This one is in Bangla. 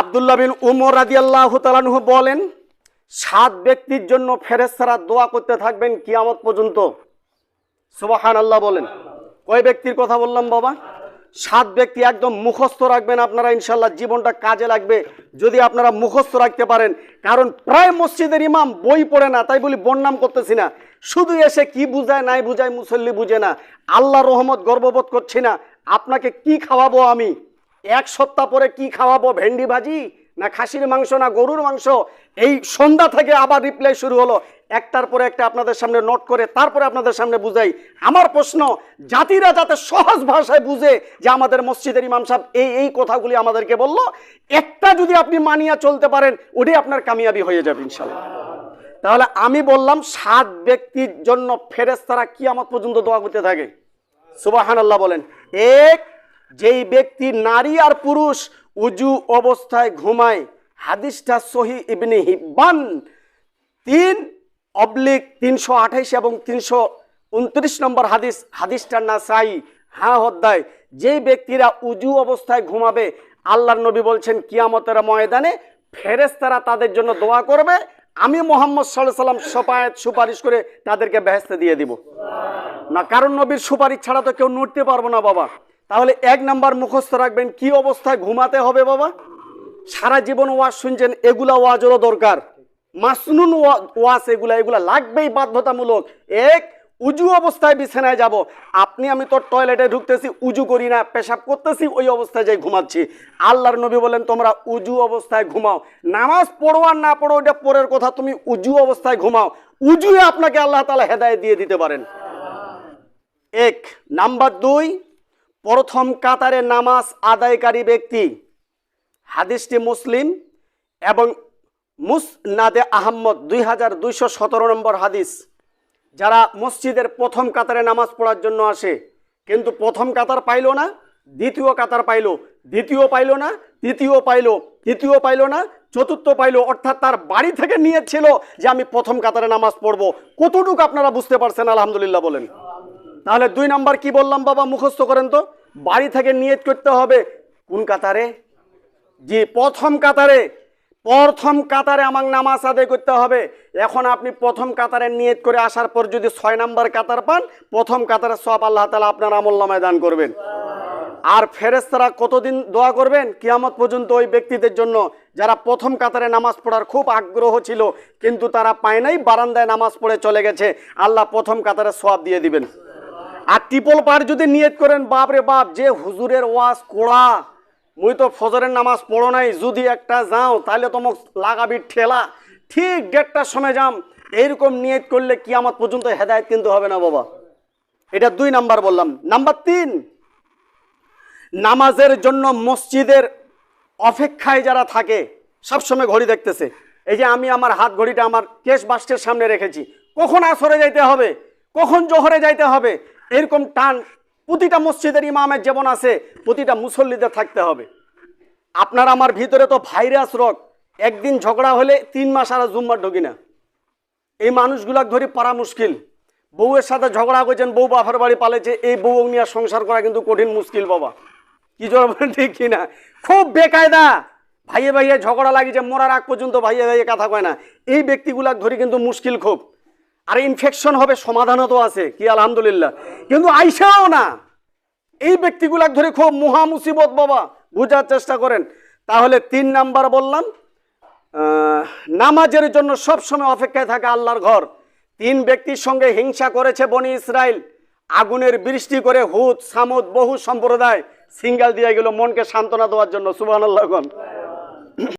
আব্দুল্লাহ বিন উমর রাদিয়াল্লাহু তাআলা আনহু বলেন, 7 ব্যক্তির জন্য ফেরেশতারা দোয়া করতে থাকবেন কিয়ামত পর্যন্ত। সুবহানাল্লাহ বলেন। কয় ব্যক্তির কথা বললাম বাবা? 7 ব্যক্তি। একদম মুখস্থ রাখবেন আপনারা, ইনশাল্লাহ জীবনটা কাজে লাগবে যদি আপনারা মুখস্থ রাখতে পারেন। কারণ প্রায় মসজিদের ইমাম বই পড়ে না, তাই বলি বর্ণনাম করতেছি না, শুধু এসে কি বুঝায় নাই বুঝায় মুসল্লি বুঝে না। আল্লাহর রহমত গর্ববোধ করছি না। আপনাকে কি খাওয়াবো আমি, 1 সপ্তাহ পরে কি খাওয়াবো, ভেন্ডি ভাজি না খাসির মাংস না গরুর মাংস, এই সন্ধ্যা থেকে আবার রিপ্লাই শুরু হলো। একটার পরে একটা আপনাদের সামনে নোট করে তারপরে আপনাদের সামনে বুঝাই। আমার প্রশ্ন, জাতিরা যাতে সহজ ভাষায় বুঝে যে আমাদের মসজিদের ইমাম সাহেব এই কথাগুলি আমাদেরকে বলল, একটা যদি আপনি মানিয়ে চলতে পারেন ওটাই আপনার কামিয়াবি হয়ে যাবে ইনশাল্লাহ। তাহলে আমি বললাম 7 ব্যক্তির জন্য ফেরেশতারা কিয়ামত পর্যন্ত দোয়া করতে থাকে। সুবহানাল্লাহ বলেন। 1, যেই ব্যক্তি নারী আর পুরুষ উজু অবস্থায় ঘুমায়, হাদিসটা সহিহ ইবনে হিব্বান 3/328 এবং 329 নম্বর হাদিস, হাদিসটা নাসাই অধ্যায়। যেই ব্যক্তিরা উজু অবস্থায় ঘুমাবে, আল্লাহর নবী বলছেন কিয়ামতের ময়দানে ফেরেশতারা তাদের জন্য দোয়া করবে, আমি মুহাম্মদ সাল্লাল্লাহু আলাইহি ওয়াসাল্লাম শাফায়াত সুপারিশ করে তাদেরকে বেহেশতে দিয়ে দিব না। কারণ নবীর সুপারিশ ছাড়া তো কেউ নড়তে পারবো না বাবা। তাহলে 1 নাম্বার মুখস্থ রাখবেন, কি অবস্থায় ঘুমাতে হবে বাবা। সারা জীবন ওয়াজ শুনছেন, এগুলা ওয়াজেরও দরকার, মাসনুন ওয়াজ এগুলা লাগবেই বাধ্যতামূলক। 1, উজু অবস্থায় বিছানায় যাব। আমি তো টয়লেটে ঢুকতেছি, উজু করি না, পেশাব করতেছি, ওই অবস্থায় যাই ঘুমাচ্ছি। আল্লাহর নবী বলেন তোমরা উজু অবস্থায় ঘুমাও। নামাজ পড়ো আর না পড়ো ওইটা পরের কথা, তুমি উজু অবস্থায় ঘুমাও। উজুয়ে আপনাকে আল্লাহ তাআলা হেদায়েত দিয়ে দিতে পারেন। 1 নাম্বার 2, প্রথম কাতারে নামাজ আদায়কারী ব্যক্তি, হাদিসটি মুসলিম এবং মুসনাদে আহমদ 2217 নম্বর হাদিস। যারা মসজিদের প্রথম কাতারে নামাজ পড়ার জন্য আসে, কিন্তু প্রথম কাতার পাইলো না, দ্বিতীয় কাতার পাইলো, দ্বিতীয় পাইলো না, তৃতীয় পাইলো, তৃতীয় পাইলো না, চতুর্থ পাইলো, অর্থাৎ তার বাড়ি থেকে নিয়ত ছিল যে আমি প্রথম কাতারে নামাজ পড়বো। কতটুকু আপনারা বুঝতে পারছেন? আলহামদুলিল্লাহ বলেন। তাহলে 2 নাম্বার কি বললাম বাবা, মুখস্থ করেন তো। বাড়ি থেকে নিয়ত করতে হবে কোন কাতারে? জি, প্রথম কাতারে। প্রথম কাতারে আমার নামাজ আদায় করতে হবে। এখন আপনি প্রথম কাতারে নিয়ত করে আসার পর যদি 6 নাম্বার কাতার পান, প্রথম কাতারের সওয়াব আল্লাহ তাআলা আপনার আমলনামায় দান করবেন। আর ফেরেশতারা কতদিন দোয়া করবেন? কিয়ামত পর্যন্ত ওই ব্যক্তিদের জন্য যারা প্রথম কাতারে নামাজ পড়ার খুব আগ্রহ ছিল কিন্তু তারা পায় নাই, বারান্দায় নামাজ পড়ে চলে গেছে, আল্লাহ প্রথম কাতারের সওয়াব দিয়ে দিবেন। আর ট্রিপল পার যদি নিয়ত করেন, বাপ রে বাপ, যে হুজুরের ওয়াজ কোড়া, মুই তো ফজরের নামাজ পড়ো নাই, যদি একটা যাও তাহলে তোমাকে লাগাবি ঠেলা, ঠিক 1:30টার সময় যাম, এইরকম নিয়ত করলে কিয়ামত পর্যন্ত হেদায়েত কিন্তু হবে না বাবা। এটা 2 নাম্বার বললাম। নাম্বার 3, নামাজের জন্য মসজিদের অপেক্ষায় যারা থাকে, সবসময় ঘড়ি দেখতেছে। এই যে আমি আমার হাত ঘড়িটা আমার কেশ বাস্টের সামনে রেখেছি, কখন আসরে যাইতে হবে, কখন জোহরে যাইতে হবে, এরকম টান প্রতিটা মসজিদের ইমামের যেমন আছে প্রতিটা মুসল্লিদের থাকতে হবে। আপনার আমার ভিতরে তো ভাইরাস রোগ, একদিন ঝগড়া হলে 3 মাস আর জুম্মার ঢুকি না। এই মানুষগুলাকে ধরে পারা মুশকিল। বউয়ের সাথে ঝগড়া করছেন, বউ বাপের বাড়ি পালেছে, এই বউ নিয়ে সংসার করা কিন্তু কঠিন মুশকিল বাবা। কি জোর বলেন ঠিক কিনা? খুব বেকায়দা, ভাইয়ে ভাইয়ে ঝগড়া লাগিয়েছে, মরার আগ পর্যন্ত ভাইয়ে ভাইয়ে কথা কয় না। এই ব্যক্তিগুলাকে ধরে কিন্তু মুশকিল খুব। আর ইনফেকশন হবে, সমাধানও তো আছে, কি আলহামদুলিল্লাহ, কিন্তু আইসাও না। এই ব্যক্তিগুলাকে ধরে খুব মহা মুসিবত বাবা, বোঝার চেষ্টা করেন। তাহলে 3 নাম্বার বললাম, নামাজের জন্য সব সময় অপেক্ষায় থাকে আল্লাহর ঘর। 3 ব্যক্তির সঙ্গে হিংসা করেছে বনি ইসরাইল, আগুনের বৃষ্টি করে হুদ সামুদ বহু সম্প্রদায় সিঙ্গাল দিয়ে গেল মনকে সান্ত্বনা দেওয়ার জন্য। সুবহানাল্লাহ।